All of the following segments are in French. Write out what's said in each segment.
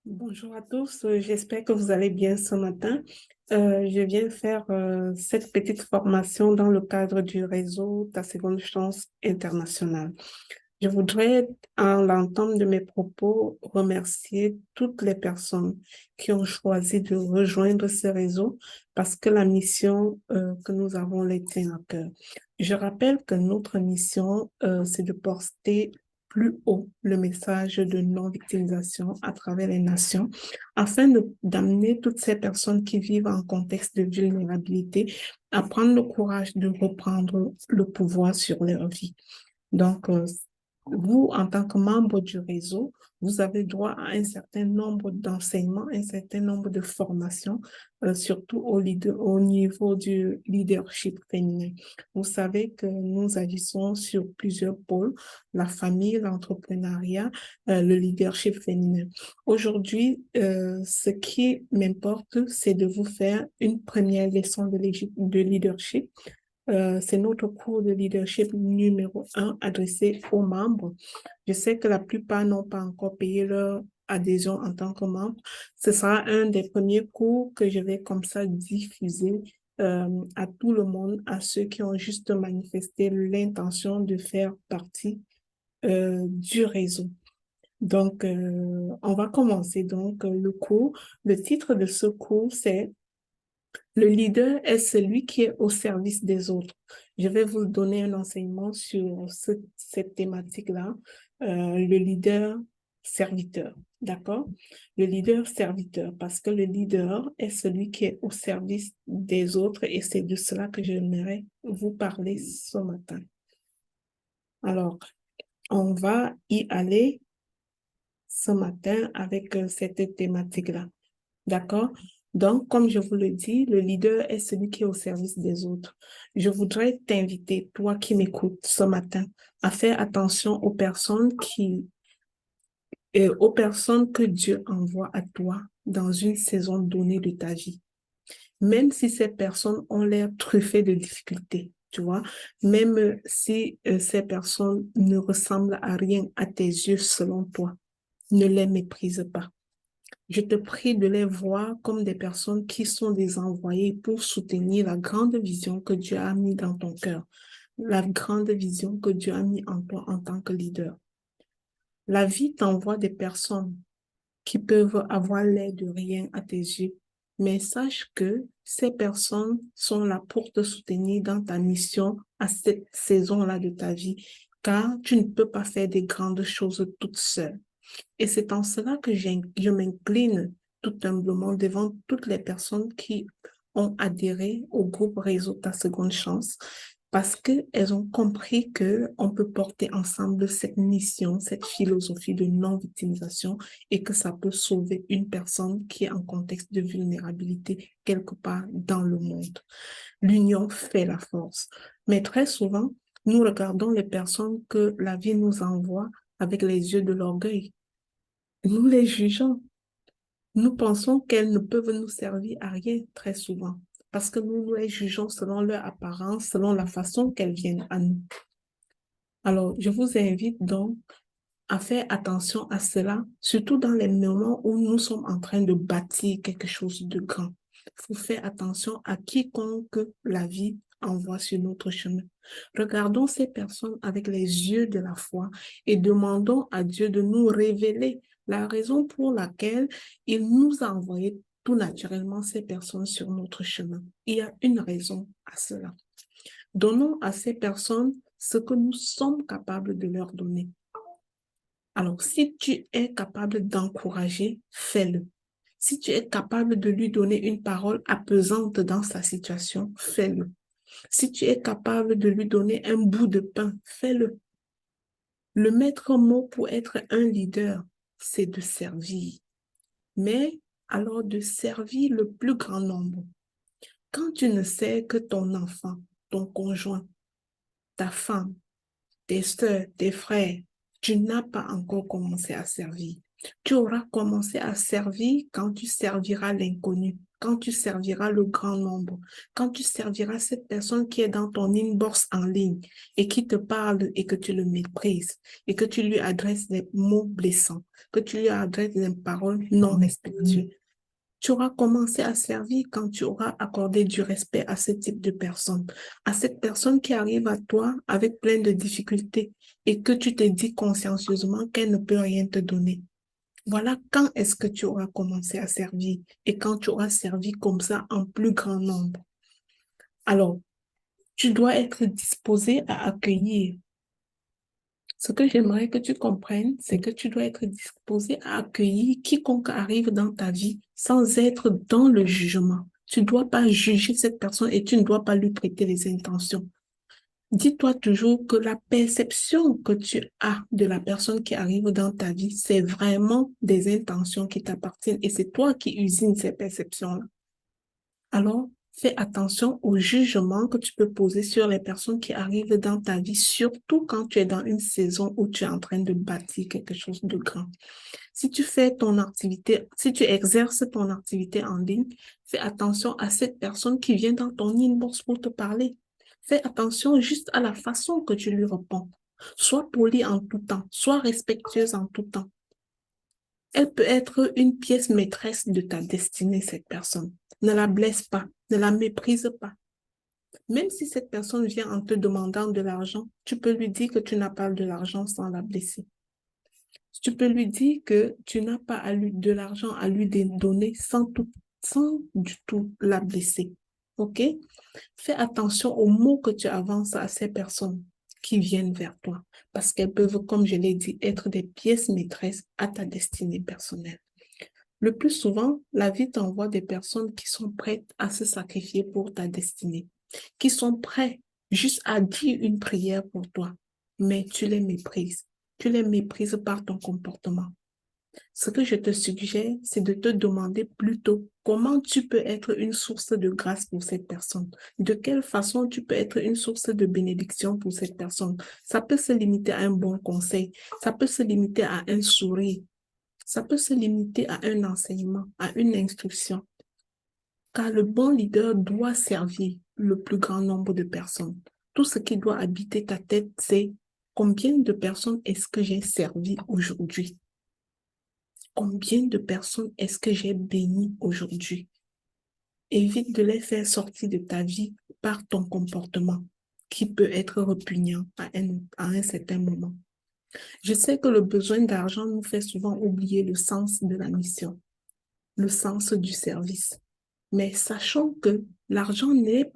Bonjour à tous, j'espère que vous allez bien ce matin. Je viens faire cette petite formation dans le cadre du réseau Ta Seconde Chance International. Je voudrais, en l'entame de mes propos, remercier toutes les personnes qui ont choisi de rejoindre ce réseau parce que la mission que nous avons les tient à cœur. Je rappelle que notre mission, c'est de porter plus haut le message de non-victimisation à travers les nations afin d'amener toutes ces personnes qui vivent en contexte de vulnérabilité à prendre le courage de reprendre le pouvoir sur leur vie. Donc, vous, en tant que membre du réseau, vous avez droit à un certain nombre d'enseignements, un certain nombre de formations, surtout au niveau du leadership féminin. Vous savez que nous agissons sur plusieurs pôles, la famille, l'entrepreneuriat, le leadership féminin. Aujourd'hui, ce qui m'importe, c'est de vous faire une première leçon de leadership. C'est notre cours de leadership numéro 1 adressé aux membres. Je sais que la plupart n'ont pas encore payé leur adhésion en tant que membre. Ce sera un des premiers cours que je vais comme ça diffuser à tout le monde, à ceux qui ont juste manifesté l'intention de faire partie du réseau. Donc, on va commencer donc le cours. Le titre de ce cours, c'est le leader est celui qui est au service des autres. Je vais vous donner un enseignement sur cette thématique-là. Le leader serviteur, d'accord? Le leader serviteur, parce que le leader est celui qui est au service des autres et c'est de cela que j'aimerais vous parler ce matin. Alors, on va y aller ce matin avec cette thématique-là. D'accord? Donc, comme je vous le dis, le leader est celui qui est au service des autres. Je voudrais t'inviter, toi qui m'écoutes ce matin, à faire attention aux personnes que Dieu envoie à toi dans une saison donnée de ta vie. Même si ces personnes ont l'air truffées de difficultés, tu vois, même si ces personnes ne ressemblent à rien à tes yeux selon toi, ne les méprise pas. Je te prie de les voir comme des personnes qui sont des envoyés pour soutenir la grande vision que Dieu a mis dans ton cœur, la grande vision que Dieu a mis en toi en tant que leader. La vie t'envoie des personnes qui peuvent avoir l'air de rien à tes yeux, mais sache que ces personnes sont là pour te soutenir dans ta mission à cette saison-là de ta vie, car tu ne peux pas faire des grandes choses toute seule. Et c'est en cela que je m'incline tout humblement devant toutes les personnes qui ont adhéré au groupe Réseau Ta Seconde Chance parce qu'elles ont compris qu'on peut porter ensemble cette mission, cette philosophie de non-victimisation et que ça peut sauver une personne qui est en contexte de vulnérabilité quelque part dans le monde. L'union fait la force. Mais très souvent, nous regardons les personnes que la vie nous envoie avec les yeux de l'orgueil. Nous les jugeons. Nous pensons qu'elles ne peuvent nous servir à rien très souvent parce que nous les jugeons selon leur apparence, selon la façon qu'elles viennent à nous. Alors, je vous invite donc à faire attention à cela, surtout dans les moments où nous sommes en train de bâtir quelque chose de grand. Il faut faire attention à quiconque la vie envoie sur notre chemin. Regardons ces personnes avec les yeux de la foi et demandons à Dieu de nous révéler la raison pour laquelle il nous a envoyé tout naturellement ces personnes sur notre chemin. Il y a une raison à cela. Donnons à ces personnes ce que nous sommes capables de leur donner. Alors, si tu es capable d'encourager, fais-le. Si tu es capable de lui donner une parole apaisante dans sa situation, fais-le. Si tu es capable de lui donner un bout de pain, fais-le. Le maître mot pour être un leader, c'est de servir. Mais alors de servir le plus grand nombre. Quand tu ne sais que ton enfant, ton conjoint, ta femme, tes soeurs, tes frères, tu n'as pas encore commencé à servir. Tu auras commencé à servir quand tu serviras l'inconnu, quand tu serviras le grand nombre, quand tu serviras cette personne qui est dans ton inbox en ligne et qui te parle et que tu le méprises et que tu lui adresses des mots blessants, que tu lui adresses des paroles non respectueuses. Tu auras commencé à servir quand tu auras accordé du respect à ce type de personne, à cette personne qui arrive à toi avec plein de difficultés et que tu te dis consciencieusement qu'elle ne peut rien te donner. Voilà quand est-ce que tu auras commencé à servir et quand tu auras servi comme ça en plus grand nombre. Alors, tu dois être disposé à accueillir. Ce que j'aimerais que tu comprennes, c'est que tu dois être disposé à accueillir quiconque arrive dans ta vie sans être dans le jugement. Tu ne dois pas juger cette personne et tu ne dois pas lui prêter les intentions. Dis-toi toujours que la perception que tu as de la personne qui arrive dans ta vie, c'est vraiment des intentions qui t'appartiennent et c'est toi qui usines ces perceptions-là. Alors, fais attention au jugement que tu peux poser sur les personnes qui arrivent dans ta vie, surtout quand tu es dans une saison où tu es en train de bâtir quelque chose de grand. Si tu fais ton activité, si tu exerces ton activité en ligne, fais attention à cette personne qui vient dans ton inbox pour te parler. Fais attention juste à la façon que tu lui réponds. Sois poli en tout temps, sois respectueuse en tout temps. Elle peut être une pièce maîtresse de ta destinée, cette personne. Ne la blesse pas, ne la méprise pas. Même si cette personne vient en te demandant de l'argent, tu peux lui dire que tu n'as pas de l'argent sans la blesser. Tu peux lui dire que tu n'as pas de l'argent à lui donner sans du tout la blesser. OK? Fais attention aux mots que tu avances à ces personnes qui viennent vers toi parce qu'elles peuvent, comme je l'ai dit, être des pièces maîtresses à ta destinée personnelle. Le plus souvent, la vie t'envoie des personnes qui sont prêtes à se sacrifier pour ta destinée, qui sont prêts juste à dire une prière pour toi, mais tu les méprises. Tu les méprises par ton comportement. Ce que je te suggère, c'est de te demander plutôt comment tu peux être une source de grâce pour cette personne. De quelle façon tu peux être une source de bénédiction pour cette personne. Ça peut se limiter à un bon conseil. Ça peut se limiter à un sourire. Ça peut se limiter à un enseignement, à une instruction. Car le bon leader doit servir le plus grand nombre de personnes. Tout ce qui doit habiter ta tête, c'est combien de personnes est-ce que j'ai servi aujourd'hui? Combien de personnes est-ce que j'ai béni aujourd'hui? Évite de les faire sortir de ta vie par ton comportement qui peut être repugnant à un certain moment. Je sais que le besoin d'argent nous fait souvent oublier le sens de la mission, le sens du service. Mais sachons que l'argent n'est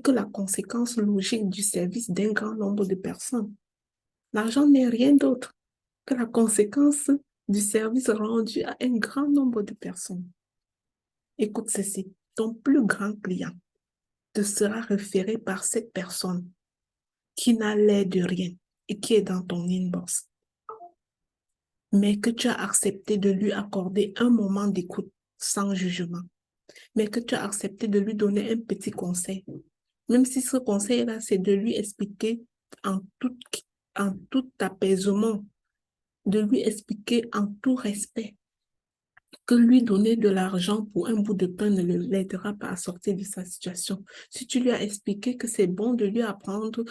que la conséquence logique du service d'un grand nombre de personnes. L'argent n'est rien d'autre que la conséquence du service rendu à un grand nombre de personnes. Écoute ceci, ton plus grand client te sera référé par cette personne qui n'a l'air de rien et qui est dans ton inbox, mais que tu as accepté de lui accorder un moment d'écoute sans jugement, mais que tu as accepté de lui donner un petit conseil. Même si ce conseil-là, c'est de lui expliquer en en tout apaisement, de lui expliquer en tout respect que lui donner de l'argent pour un bout de pain ne l'aidera pas à sortir de sa situation. Si tu lui as expliqué que c'est bon de lui apprendre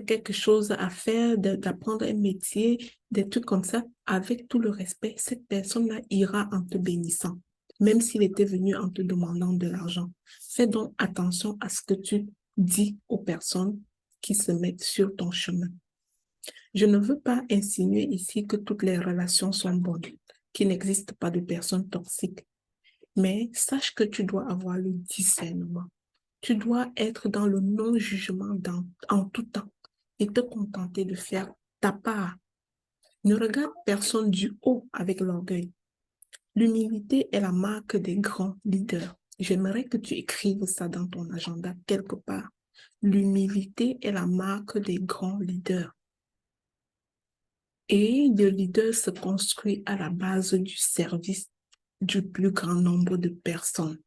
quelque chose à faire, d'apprendre un métier, des trucs comme ça, avec tout le respect, cette personne-là ira en te bénissant, même s'il était venu en te demandant de l'argent. Fais donc attention à ce que tu dis aux personnes qui se mettent sur ton chemin. Je ne veux pas insinuer ici que toutes les relations sont bonnes, qu'il n'existe pas de personnes toxiques. Mais sache que tu dois avoir le discernement. Tu dois être dans le non-jugement en tout temps et te contenter de faire ta part. Ne regarde personne du haut avec l'orgueil. L'humilité est la marque des grands leaders. J'aimerais que tu écrives ça dans ton agenda quelque part. L'humilité est la marque des grands leaders. Et le leader se construit à la base du service du plus grand nombre de personnes.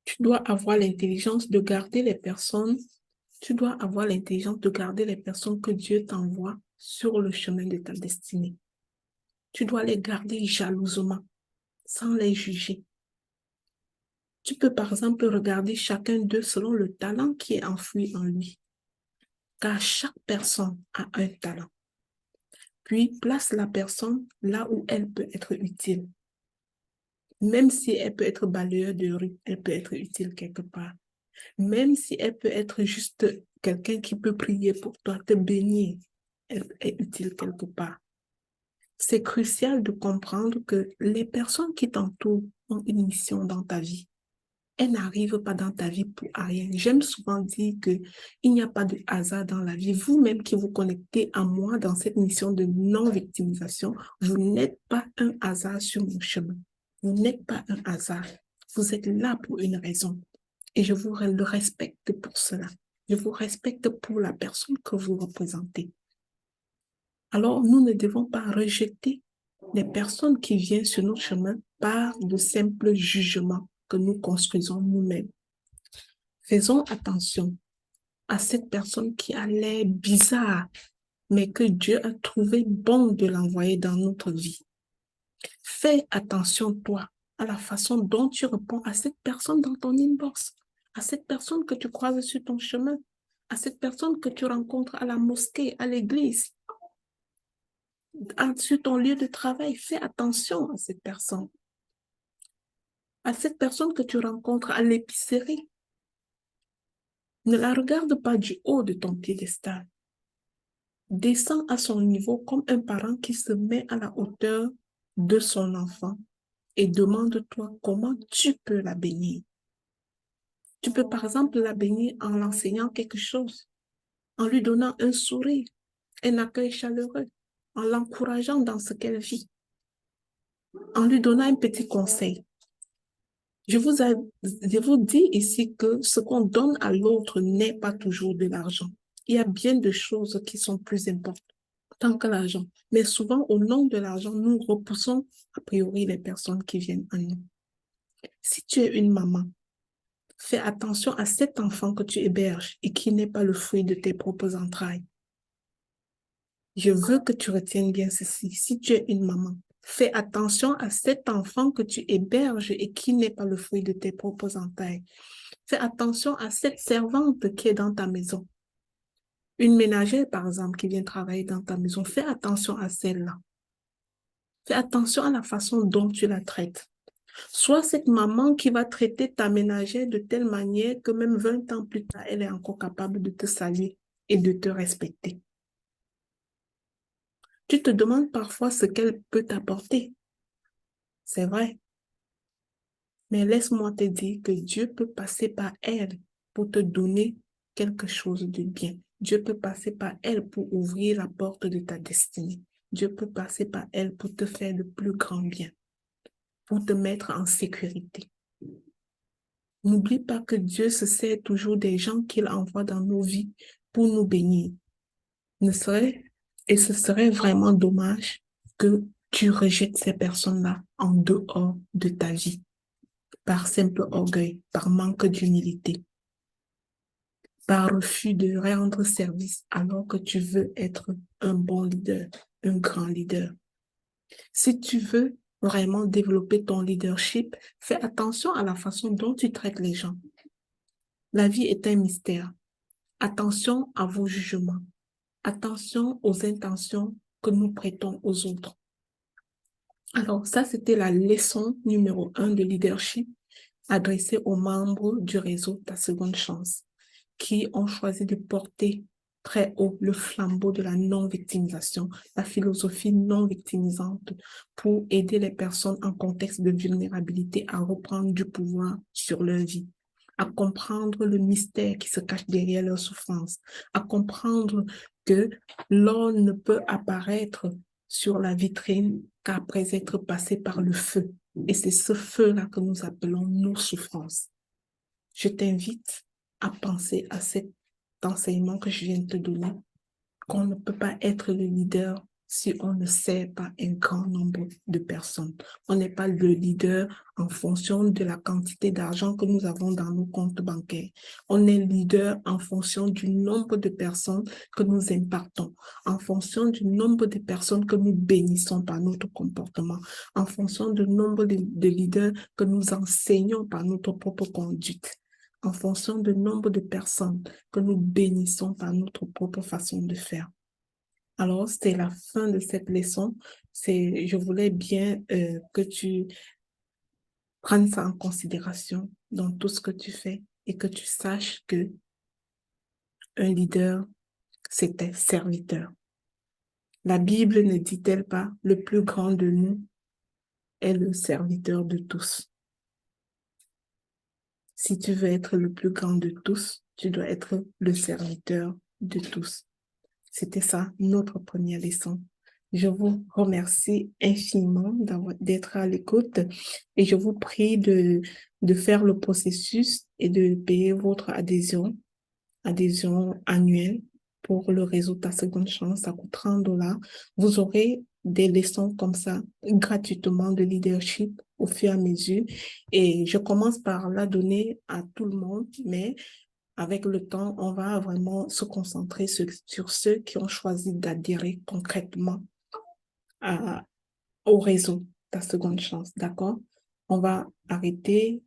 Tu dois avoir l'intelligence de garder les personnes, tu dois avoir l'intelligence de garder les personnes que Dieu t'envoie sur le chemin de ta destinée. Tu dois les garder jalousement, sans les juger. Tu peux par exemple regarder chacun d'eux selon le talent qui est enfoui en lui. Car chaque personne a un talent. Puis place la personne là où elle peut être utile. Même si elle peut être balayeur de rue, elle peut être utile quelque part. Même si elle peut être juste quelqu'un qui peut prier pour toi, te bénir, elle est utile quelque part. C'est crucial de comprendre que les personnes qui t'entourent ont une mission dans ta vie. Elles n'arrivent pas dans ta vie pour rien. J'aime souvent dire qu'il n'y a pas de hasard dans la vie. Vous-même qui vous connectez à moi dans cette mission de non-victimisation, vous n'êtes pas un hasard sur mon chemin. Vous n'êtes pas un hasard. Vous êtes là pour une raison. Et je vous le respecte pour cela. Je vous respecte pour la personne que vous représentez. Alors, nous ne devons pas rejeter les personnes qui viennent sur notre chemin par de simples jugements que nous construisons nous-mêmes. Faisons attention à cette personne qui a l'air bizarre, mais que Dieu a trouvé bon de l'envoyer dans notre vie. Fais attention, toi, à la façon dont tu réponds à cette personne dans ton inbox, à cette personne que tu croises sur ton chemin, à cette personne que tu rencontres à la mosquée, à l'église, sur ton lieu de travail. Fais attention à cette personne que tu rencontres à l'épicerie. Ne la regarde pas du haut de ton piédestal. Descends à son niveau comme un parent qui se met à la hauteur de son enfant et demande-toi comment tu peux la bénir. Tu peux par exemple la bénir en l'enseignant quelque chose, en lui donnant un sourire, un accueil chaleureux, en l'encourageant dans ce qu'elle vit, en lui donnant un petit conseil. Je vous dis ici que ce qu'on donne à l'autre n'est pas toujours de l'argent. Il y a bien de choses qui sont plus importantes que l'argent. Mais souvent, au nom de l'argent, nous repoussons a priori les personnes qui viennent à nous. Si tu es une maman, fais attention à cet enfant que tu héberges et qui n'est pas le fruit de tes propres entrailles. Je veux que tu retiennes bien ceci. Si tu es une maman, fais attention à cet enfant que tu héberges et qui n'est pas le fruit de tes propres entrailles. Fais attention à cette servante qui est dans ta maison. Une ménagère, par exemple, qui vient travailler dans ta maison, fais attention à celle-là. Fais attention à la façon dont tu la traites. Sois cette maman qui va traiter ta ménagère de telle manière que même 20 ans plus tard, elle est encore capable de te saluer et de te respecter. Tu te demandes parfois ce qu'elle peut t'apporter. C'est vrai. Mais laisse-moi te dire que Dieu peut passer par elle pour te donner quelque chose de bien. Dieu peut passer par elle pour ouvrir la porte de ta destinée. Dieu peut passer par elle pour te faire le plus grand bien, pour te mettre en sécurité. N'oublie pas que Dieu se sert toujours des gens qu'il envoie dans nos vies pour nous bénir. Et ce serait vraiment dommage que tu rejettes ces personnes-là en dehors de ta vie, par simple orgueil, par manque d'humilité, par refus de rendre service alors que tu veux être un bon leader, un grand leader. Si tu veux vraiment développer ton leadership, fais attention à la façon dont tu traites les gens. La vie est un mystère. Attention à vos jugements. Attention aux intentions que nous prêtons aux autres. Alors, ça, c'était la leçon numéro 1 de leadership adressée aux membres du réseau Ta Seconde Chance, qui ont choisi de porter très haut le flambeau de la non-victimisation, la philosophie non-victimisante pour aider les personnes en contexte de vulnérabilité à reprendre du pouvoir sur leur vie, à comprendre le mystère qui se cache derrière leur souffrance, à comprendre que l'or ne peut apparaître sur la vitrine qu'après être passé par le feu. Et c'est ce feu-là que nous appelons nos souffrances. Je t'invite à penser à cet enseignement que je viens de te donner, qu'on ne peut pas être le leader si on ne sert pas un grand nombre de personnes. On n'est pas le leader en fonction de la quantité d'argent que nous avons dans nos comptes bancaires. On est leader en fonction du nombre de personnes que nous impactons, en fonction du nombre de personnes que nous bénissons par notre comportement, en fonction du nombre de leaders que nous enseignons par notre propre conduite, en fonction du nombre de personnes que nous bénissons par notre propre façon de faire. Alors, c'était la fin de cette leçon. Je voulais bien que tu prennes ça en considération dans tout ce que tu fais et que tu saches que un leader, c'est un serviteur. La Bible ne dit-elle pas, le plus grand de nous est le serviteur de tous. Si tu veux être le plus grand de tous, tu dois être le serviteur de tous. C'était ça, notre première leçon. Je vous remercie infiniment d'être à l'écoute et je vous prie de faire le processus et de payer votre adhésion annuelle pour le réseau Ta Seconde Chance. Ça coûte 30 $. Vous aurez des leçons comme ça gratuitement de leadership au fur et à mesure. Et je commence par la donner à tout le monde, mais avec le temps, on va vraiment se concentrer sur ceux qui ont choisi d'adhérer concrètement au réseau Ta Seconde Chance, d'accord? On va arrêter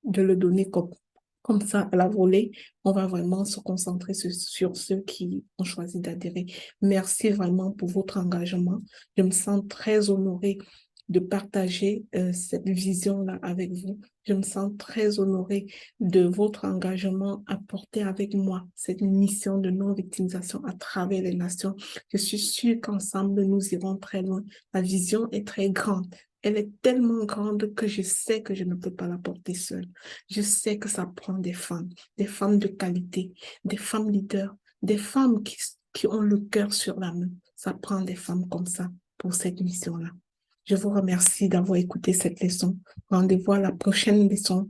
de le donner comme ça à la volée. On va vraiment se concentrer sur ceux qui ont choisi d'adhérer. Merci vraiment pour votre engagement. Je me sens très honorée de partager cette vision-là avec vous. Je me sens très honorée de votre engagement à porter avec moi cette mission de non-victimisation à travers les nations. Je suis sûre qu'ensemble, nous irons très loin. La vision est très grande. Elle est tellement grande que je sais que je ne peux pas la porter seule. Je sais que ça prend des femmes de qualité, des femmes leaders, des femmes qui ont le cœur sur la main. Ça prend des femmes comme ça pour cette mission-là. Je vous remercie d'avoir écouté cette leçon. Rendez-vous à la prochaine leçon